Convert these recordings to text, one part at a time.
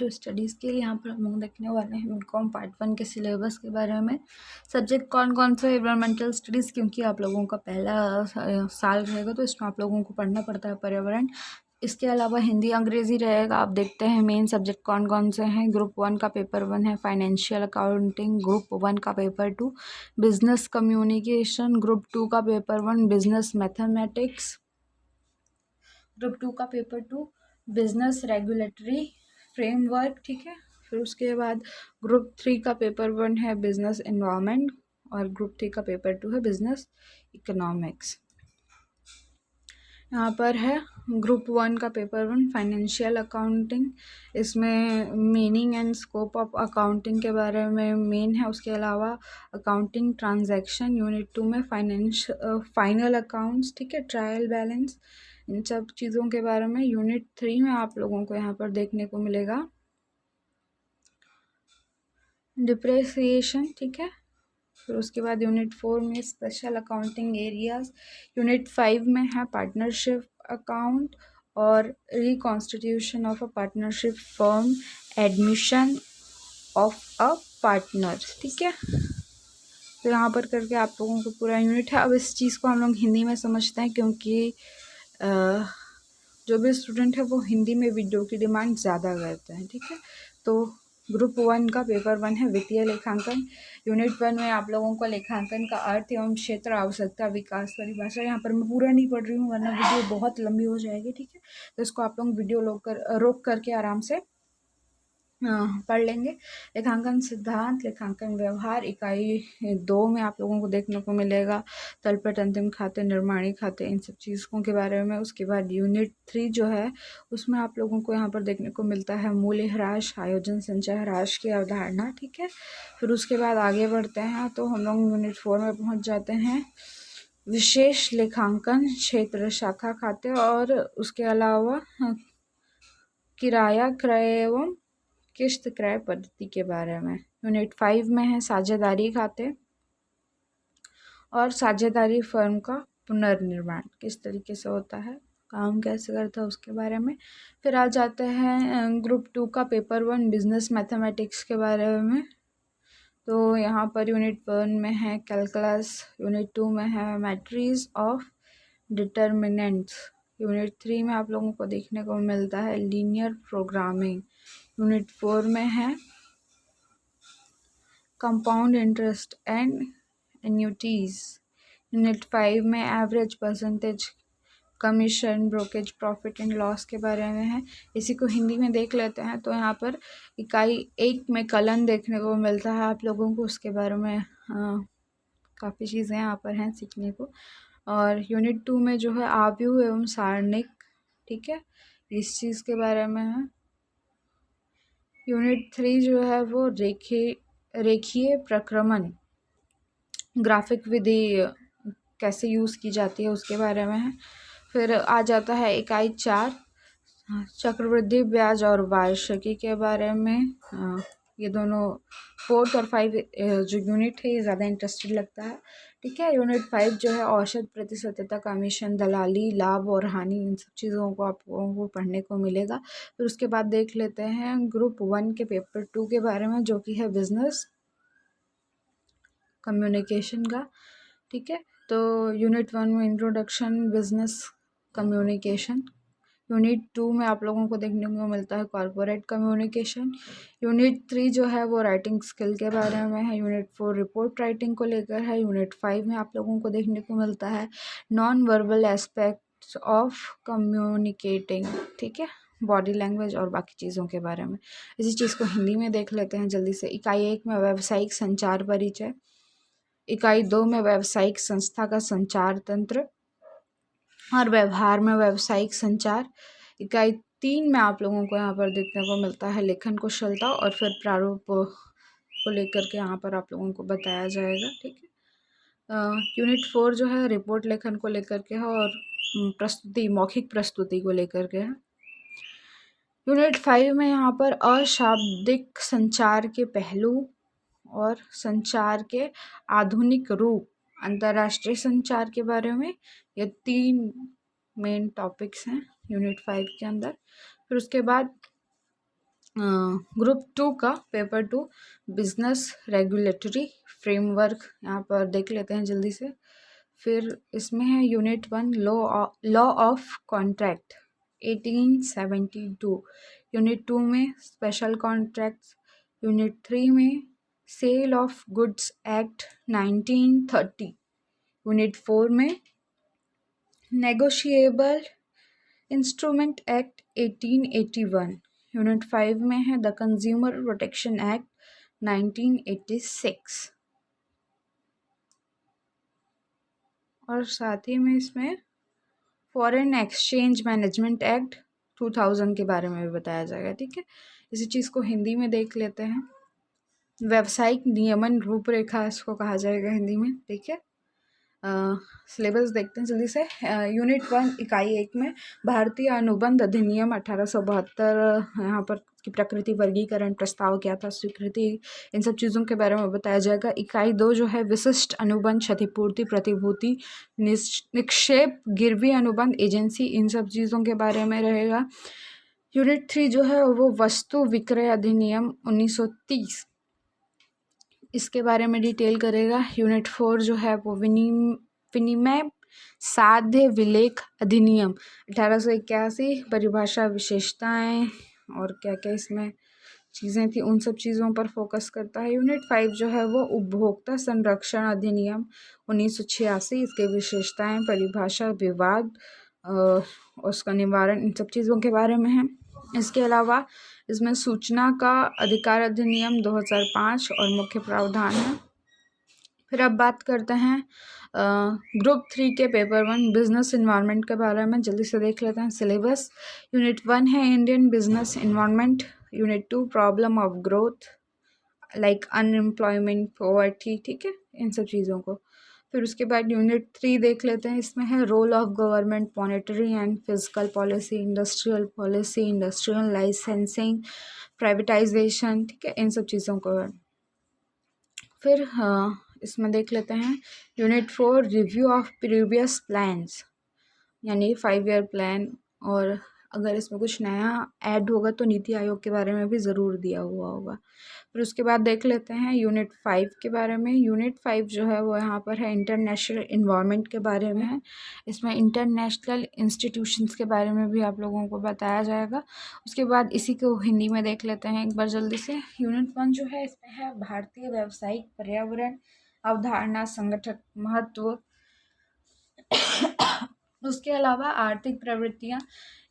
तो स्टडीज़ के लिए यहाँ पर हम लोग देखने वाले हैं बीकॉम पार्ट 1 के सिलेबस के बारे में। सब्जेक्ट कौन कौन से एनवायरमेंटल स्टडीज़, क्योंकि आप लोगों का पहला साल रहेगा तो इसमें आप लोगों को पढ़ना पड़ता है पर्यावरण। इसके अलावा हिंदी अंग्रेज़ी रहेगा। आप देखते हैं मेन सब्जेक्ट कौन कौन से हैं। ग्रुप 1 का पेपर 1 है फाइनेंशियल अकाउंटिंग, ग्रुप 1 का पेपर 2 बिजनेस कम्युनिकेशन, ग्रुप 2 का पेपर 1 बिजनेस मैथमेटिक्स, ग्रुप 2 का पेपर 2 बिजनेस रेगुलेटरी फ्रेमवर्क, ठीक है। फिर उसके बाद ग्रुप 3 का पेपर 1 है बिजनेस एनवायरनमेंट और ग्रुप 3 का पेपर 2 है बिजनेस इकोनॉमिक्स। यहाँ पर है ग्रुप 1 का पेपर 1 फाइनेंशियल अकाउंटिंग। इसमें meaning and scope of accounting के बारे में मेन है। उसके अलावा अकाउंटिंग ट्रांजैक्शन यूनिट 2 में फाइनल अकाउंट्स, ठीक है, ट्रायल बैलेंस, इन सब चीज़ों के बारे में। यूनिट 3 में आप लोगों को यहाँ पर देखने को मिलेगा डिप्रेसिएशन, ठीक है। फिर उसके बाद यूनिट 4 में स्पेशल अकाउंटिंग एरियाज। यूनिट 5 में है पार्टनरशिप अकाउंट और reconstitution of a partnership firm, admission of a partner, ठीक है। तो यहाँ पर करके आप लोगों को पूरा यूनिट है। अब इस चीज़ को हम लोग हिंदी में समझते हैं, क्योंकि जो भी स्टूडेंट है वो हिंदी में वीडियो की डिमांड ज़्यादा करते हैं, ठीक है। तो ग्रुप 1 का पेपर 1 है वित्तीय लेखांकन। यूनिट 1 में आप लोगों को लेखांकन का अर्थ एवं क्षेत्र, आवश्यकता, विकास, परिभाषा। यहाँ पर मैं पूरा नहीं पढ़ रही हूँ वरना वीडियो बहुत लंबी हो जाएगी, ठीक है। तो इसको आप लोग वीडियो रोक करके आराम से पढ़ लेंगे। लेखांकन सिद्धांत, लेखांकन व्यवहार। इकाई 2 में आप लोगों को देखने को मिलेगा तलपट, अंतिम खाते, निर्माणी खाते, इन सब चीज़ों के बारे में। उसके बाद यूनिट 3 जो है उसमें आप लोगों को यहाँ पर देखने को मिलता है मूल्य ह्रास, आयोजन, संचय ह्रास की अवधारणा, ठीक है। फिर उसके बाद आगे बढ़ते हैं तो हम लोग यूनिट 4 में पहुँच जाते हैं विशेष लेखांकन क्षेत्र, शाखा खाते और उसके अलावा किराया क्रय एवं किश्त क्रय पद्धति के बारे में। यूनिट 5 में है साझेदारी खाते और साझेदारी फर्म का पुनर्निर्माण किस तरीके से होता है, काम कैसे करता है, उसके बारे में। फिर आ जाते हैं ग्रुप 2 का पेपर 1 बिजनेस मैथमेटिक्स के बारे में। तो यहाँ पर यूनिट 1 में है कैलकुलस, यूनिट 2 में है मैट्रिक्स ऑफ डिटर्मिनेंट्स, यूनिट 3 में आप लोगों को देखने को मिलता है लीनियर प्रोग्रामिंग, यूनिट 4 में है कंपाउंड इंटरेस्ट एंड एन्युटीज, यूनिट 5 में average percentage, commission, brokerage, profit and loss के बारे में है। इसी को हिंदी में देख लेते हैं। तो यहाँ पर इकाई 1 में कलन देखने को मिलता है आप लोगों को, उसके बारे में काफ़ी चीज़ें यहाँ पर हैं सीखने को। और यूनिट 2 में जो है आव्यूह एवं सारणिक, ठीक है, इस चीज़ के बारे में है। यूनिट 3 जो है वो रेखीय प्रक्रमण, ग्राफिक विधि कैसे यूज़ की जाती है उसके बारे में है। फिर आ जाता है इकाई 4 चक्रवृद्धि ब्याज और वार्षिकी के बारे में। ये दोनों 4th और 5 जो यूनिट है ये ज़्यादा इंटरेस्टेड लगता है, ठीक है। यूनिट 5 जो है औसत प्रतिशतता, कमीशन, दलाली, लाभ और हानि, इन सब चीज़ों को आप लोगों को पढ़ने को मिलेगा। फिर उसके बाद देख लेते हैं ग्रुप 1 के पेपर 2 के बारे में, जो कि है बिजनेस कम्युनिकेशन का, ठीक है। तो यूनिट 1 में इंट्रोडक्शन बिजनेस कम्युनिकेशन, यूनिट 2 में आप लोगों को देखने को मिलता है कॉर्पोरेट कम्युनिकेशन, यूनिट 3 जो है वो राइटिंग स्किल के बारे में है, यूनिट 4 रिपोर्ट राइटिंग को लेकर है, यूनिट 5 में आप लोगों को देखने को मिलता है non verbal aspects of communicating, ठीक है, बॉडी लैंग्वेज और बाकी चीज़ों के बारे में। इसी चीज़ को हिंदी में देख लेते हैं जल्दी से। इकाई 1 में व्यावसायिक संचार परिचय, इकाई 2 में व्यावसायिक संस्था का संचार तंत्र और व्यवहार में व्यावसायिक संचार, इकाई 3 में आप लोगों को यहाँ पर देखने को मिलता है लेखन कुशलता और फिर प्रारूप को लेकर के यहाँ पर आप लोगों को बताया जाएगा, ठीक है। यूनिट 4 जो है रिपोर्ट लेखन को लेकर के है और प्रस्तुति, मौखिक प्रस्तुति को लेकर के है। यूनिट 5 में यहाँ पर अशाब्दिक संचार के पहलू और संचार के आधुनिक रूप, अंतर्राष्ट्रीय संचार के बारे में, ये 3 मेन टॉपिक्स हैं यूनिट 5 के अंदर। फिर उसके बाद ग्रुप 2 का पेपर 2 बिजनेस रेगुलेटरी फ्रेमवर्क, यहाँ पर देख लेते हैं जल्दी से। फिर इसमें है unit 1 law of contract 1872, unit 2 में स्पेशल कॉन्ट्रैक्ट्स, यूनिट 3 में sale of goods act 1930, unit 4 में नेगोशिएबल इंस्ट्रूमेंट एक्ट 1881, यूनिट 5 में है द कंज्यूमर प्रोटेक्शन एक्ट 1986, और साथ ही में इसमें फॉरेन एक्सचेंज मैनेजमेंट एक्ट 2000 के बारे में भी बताया जाएगा। ठीक है, इसी चीज़ को हिंदी में देख लेते हैं। व्यावसायिक नियमन रूपरेखा इसको कहा जाएगा हिंदी में। ठीक है, सिलेबस देखते हैं जल्दी से। यूनिट 1 इकाई 1 में भारतीय अनुबंध अधिनियम 1872, यहाँ पर की प्रकृति, वर्गीकरण, प्रस्ताव क्या था, स्वीकृति, इन सब चीज़ों के बारे में बताया जाएगा। इकाई 2 जो है विशिष्ट अनुबंध, क्षतिपूर्ति, प्रतिभूति, निक्षेप, गिरवी अनुबंध, एजेंसी, इन सब चीज़ों के बारे में रहेगा। यूनिट 3 जो है वो वस्तु विक्रय अधिनियम 1930, इसके बारे में डिटेल करेगा। यूनिट 4 जो है वो विनिमय साध्य विलेख अधिनियम 1881, परिभाषा, विशेषताएं और क्या क्या इसमें चीज़ें थी उन सब चीज़ों पर फोकस करता है। यूनिट 5 जो है वो उपभोक्ता संरक्षण अधिनियम 1986, इसके विशेषताएं, परिभाषा, विवाद उसका निवारण, इन सब चीज़ों के बारे में है। इसके अलावा इसमें सूचना का अधिकार अधिनियम 2005 और मुख्य प्रावधान है। फिर अब बात करते हैं ग्रुप 3 के पेपर 1 बिजनेस इन्वायरमेंट के बारे में। जल्दी से देख लेते हैं सिलेबस। यूनिट 1 है Indian business environment, unit 2 problem of growth like unemployment, poverty, ठीक है, इन सब चीज़ों को। फिर उसके बाद यूनिट 3 देख लेते हैं, इसमें है role of government, monetary and physical policy, industrial policy, industrial licensing, privatization, ठीक है, इन सब चीज़ों को। फिर इसमें देख लेते हैं unit 4 review of previous plans, यानी 5 ईयर प्लान, और अगर इसमें कुछ नया ऐड होगा तो नीति आयोग के बारे में भी ज़रूर दिया हुआ होगा। फिर उसके बाद देख लेते हैं यूनिट 5 के बारे में। यूनिट 5 जो है वो यहाँ पर है इंटरनेशनल इन्वायरमेंट के बारे में है। इसमें इंटरनेशनल इंस्टीट्यूशंस के बारे में भी आप लोगों को बताया जाएगा। उसके बाद इसी को हिंदी में देख लेते हैं एक बार जल्दी से। यूनिट 1 जो है इसमें है भारतीय व्यावसायिक पर्यावरण अवधारणा, संगठन महत्व, उसके अलावा आर्थिक प्रवृत्तियाँ।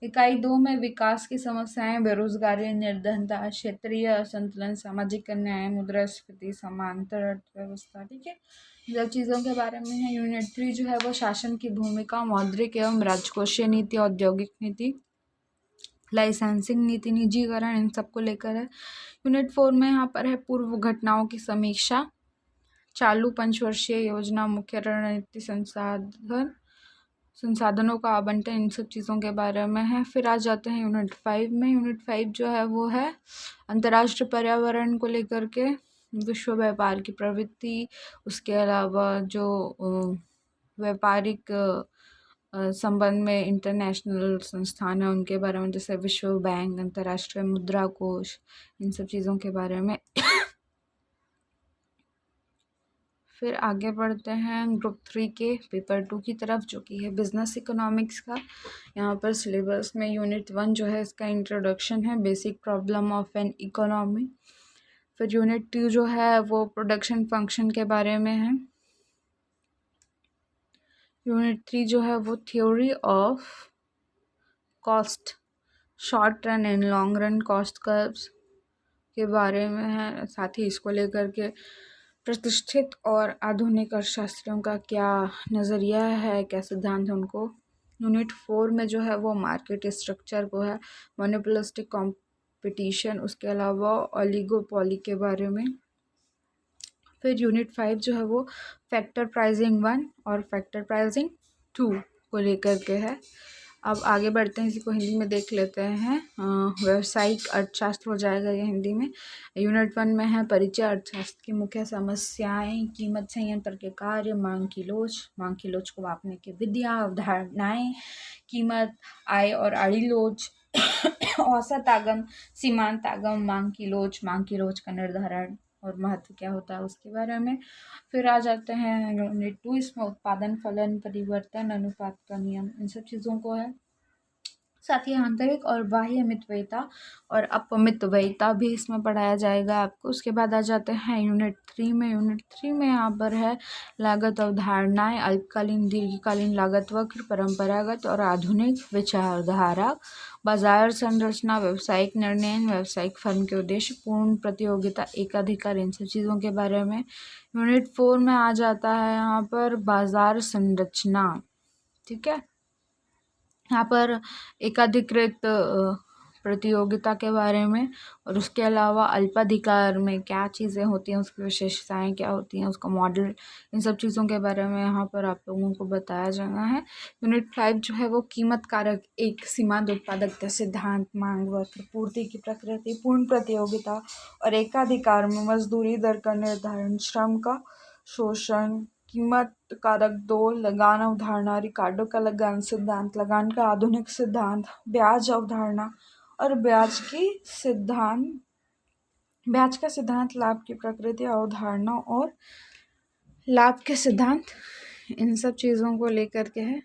इकाई 2 में विकास की समस्याएं, बेरोजगारी, निर्धनता, क्षेत्रीय असंतुलन, सामाजिक न्याय, मुद्रास्फीति, समांतर अर्थव्यवस्था, ठीक है, जब चीज़ों के बारे में है। यूनिट 3 जो है वो शासन की भूमिका, मौद्रिक एवं राजकोषीय नीति, औद्योगिक नीति, लाइसेंसिंग नीति, निजीकरण, इन सबको लेकर है। यूनिट 4 में यहाँ पर है पूर्व घटनाओं की समीक्षा, चालू पंचवर्षीय योजना, मुख्य रणनीति, संसाधनों का आवंटन, इन सब चीज़ों के बारे में है। फिर आ जाते हैं यूनिट 5 में। यूनिट 5 जो है वो है अंतर्राष्ट्रीय पर्यावरण को लेकर के, विश्व व्यापार की प्रवृत्ति, उसके अलावा जो व्यापारिक संबंध में इंटरनेशनल संस्थान है उनके बारे में, जैसे विश्व बैंक, अंतर्राष्ट्रीय मुद्रा कोष, इन सब चीज़ों के बारे में। फिर आगे बढ़ते हैं ग्रुप 3 के पेपर 2 की तरफ, जो कि है बिजनेस इकोनॉमिक्स का। यहाँ पर सिलेबस में यूनिट 1 जो है इसका इंट्रोडक्शन है, basic problem of an economy. फिर यूनिट 2 जो है वो प्रोडक्शन फंक्शन के बारे में है। यूनिट 3 जो है वो theory of cost, short run and long run cost curves के बारे में है। साथ ही इसको लेकर के प्रतिष्ठित और आधुनिक अर्थशास्त्रियों का क्या नज़रिया है, क्या सिद्धांत है उनको। यूनिट 4 में जो है वो मार्केट स्ट्रक्चर को है, मोनोपोलिस्टिक कंपटीशन, उसके अलावा ओलिगोपोली के बारे में। फिर यूनिट 5 जो है वो फैक्टर प्राइसिंग 1 और फैक्टर प्राइसिंग 2 को लेकर के है। अब आगे बढ़ते हैं, इसी को हिंदी में देख लेते हैं। व्यावसायिक अर्थशास्त्र हो जाएगा ये हिंदी में। यूनिट 1 में है परिचय अर्थशास्त्र की मुख्य समस्याएं, कीमत संयंत्र के कार्य, मांग की लोच को मापने की विधियाँ, अवधारणाएं, कीमत, आय और आड़ी लोच, औसत आगम, सीमांत आगम, मांग की लोच का निर्धारण और महत्व क्या होता है उसके बारे में। फिर आ जाते हैं यूनिट 2, इसमें उत्पादन, फलन, परिवर्तन, अनुपात का नियम, इन सब चीज़ों को है। साथ ही आंतरिक और बाह्य मितव्ययिता और अपमितव्ययिता भी इसमें पढ़ाया जाएगा आपको। उसके बाद आ जाते हैं यूनिट 3 में। यूनिट 3 में यहाँ पर है लागत अवधारणाएं, अल्पकालीन दीर्घकालीन लागत वक्र, परंपरागत और आधुनिक विचारधारा, बाजार संरचना, व्यावसायिक निर्णय, व्यावसायिक फर्म के उद्देश्य, पूर्ण प्रतियोगिता, एकाधिकार, इन सब चीज़ों के बारे में। यूनिट 4 में आ जाता है यहाँ पर बाजार संरचना, ठीक है। यहाँ पर एकाधिकृत प्रतियोगिता के बारे में और उसके अलावा अल्पाधिकार में क्या चीज़ें होती हैं, उसकी विशेषताएं क्या होती हैं, उसका मॉडल, इन सब चीज़ों के बारे में यहाँ पर आप लोगों को बताया जाना है। यूनिट 5 जो है वो कीमत कारक, एक सीमांत उत्पादकता सिद्धांत, मांग वक्र, पूर्ति की प्रकृति, पूर्ण प्रतियोगिता और एकाधिकार में मजदूरी दर का निर्धारण, श्रम का शोषण, कीमत कारक 2, लगान अवधारणा, रिकार्डो का लगान सिद्धांत, लगान का आधुनिक सिद्धांत, ब्याज अवधारणा और ब्याज का सिद्धांत, लाभ की प्रकृति, अवधारणा और लाभ के सिद्धांत, इन सब चीज़ों को लेकर के है।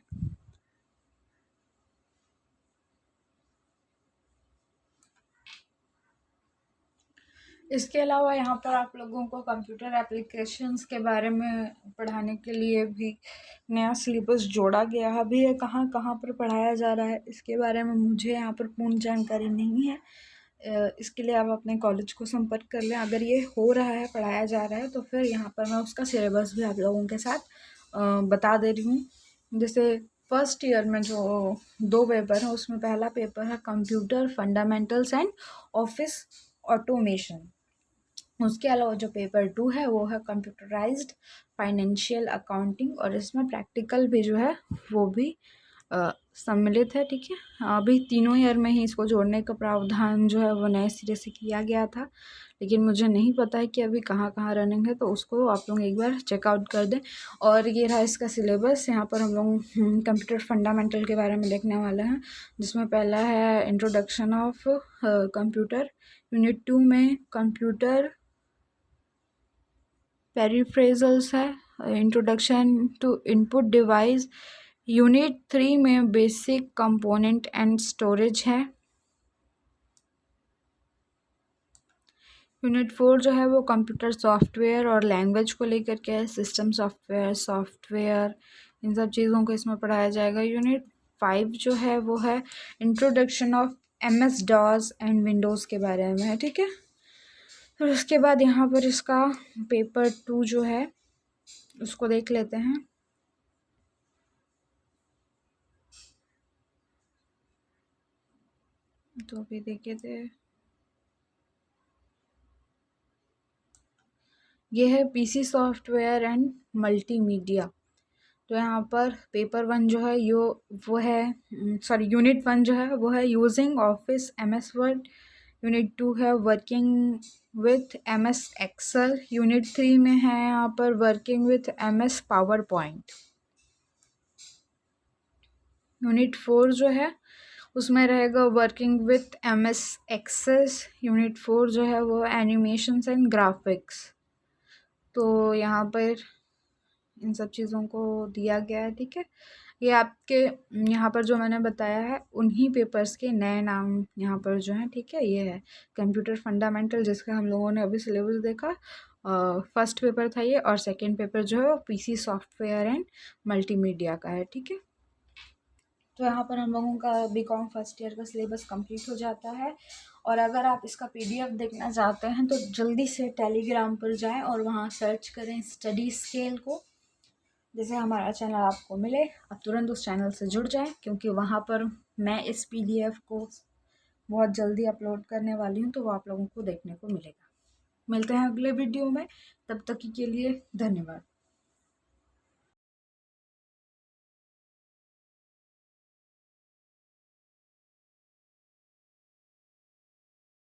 इसके अलावा यहाँ पर आप लोगों को कंप्यूटर एप्लीकेशंस के बारे में पढ़ाने के लिए भी नया सिलेबस जोड़ा गया है। अभी ये कहाँ कहाँ पर पढ़ाया जा रहा है इसके बारे में मुझे यहाँ पर पूर्ण जानकारी नहीं है। इसके लिए आप अपने कॉलेज को संपर्क कर लें। अगर ये हो रहा है, पढ़ाया जा रहा है, तो फिर यहाँ पर मैं उसका सिलेबस भी आप लोगों के साथ बता दे रही हूँ। जैसे फर्स्ट ईयर में जो 2 पेपर है, उसमें पहला पेपर है computer fundamentals and office automation. उसके अलावा जो पेपर 2 है वो है कंप्यूटराइज्ड फाइनेंशियल अकाउंटिंग, और इसमें प्रैक्टिकल भी जो है वो भी सम्मिलित है, ठीक है। अभी तीनों ईयर में ही इसको जोड़ने का प्रावधान जो है वो नए सिरे से किया गया था, लेकिन मुझे नहीं पता है कि अभी कहाँ कहाँ रनिंग है, तो उसको आप लोग एक बार चेकआउट कर दें। और ये रहा इसका सिलेबस। यहाँ पर हम लोग कंप्यूटर फंडामेंटल के बारे में देखने वाले हैं, जिसमें पहला है इंट्रोडक्शन ऑफ कंप्यूटर। यूनिट 2 में कंप्यूटर पेरिफ्रेजल्स है, introduction to input device. Unit 3 में बेसिक कंपोनेंट एंड स्टोरेज है। यूनिट 4 जो है वो कंप्यूटर सॉफ्टवेयर और लैंग्वेज को लेकर के है, सिस्टम सॉफ्टवेयर, इन सब चीज़ों को इसमें पढ़ाया जाएगा। यूनिट 5 जो है वो है introduction of MS DOS and Windows के बारे में है, ठीक है। फिर उसके बाद यहाँ पर इसका पेपर 2 जो है उसको देख लेते हैं। तो अभी देखे थे, ये है PC सॉफ्टवेयर एंड मल्टीमीडिया। तो यहाँ पर पेपर 1 जो है यूनिट 1 जो है वो है using Office MS Word. Unit 2 है working with MS Excel. Unit 3 में है यहाँ पर working with MS PowerPoint. Unit 4 जो है उसमें रहेगा working with MS Access. Unit 4 जो है वो एनिमेशंस एंड ग्राफिक्स। तो यहाँ पर इन सब चीज़ों को दिया गया है, ठीक है। ये आपके यहाँ पर जो मैंने बताया है उन्हीं पेपर्स के नए नाम यहाँ पर जो है, ठीक है। ये है कंप्यूटर फंडामेंटल, जिसका हम लोगों ने अभी सिलेबस देखा। फर्स्ट पेपर था ये, और सेकंड पेपर जो है वो PC सॉफ्टवेयर एंड मल्टीमीडिया का है, ठीक है। तो यहाँ पर हम लोगों का BCom फर्स्ट ईयर का सिलेबस कंप्लीट हो जाता है। और अगर आप इसका PDF देखना चाहते हैं तो जल्दी से टेलीग्राम पर जाएं और वहाँ सर्च करें स्टडी स्केल को। जैसे हमारा चैनल आपको मिले, आप तुरंत उस चैनल से जुड़ जाएं, क्योंकि वहाँ पर मैं इस PDF को बहुत जल्दी अपलोड करने वाली हूँ, तो वो आप लोगों को देखने को मिलेगा। मिलते हैं अगले वीडियो में, तब तक के लिए धन्यवाद।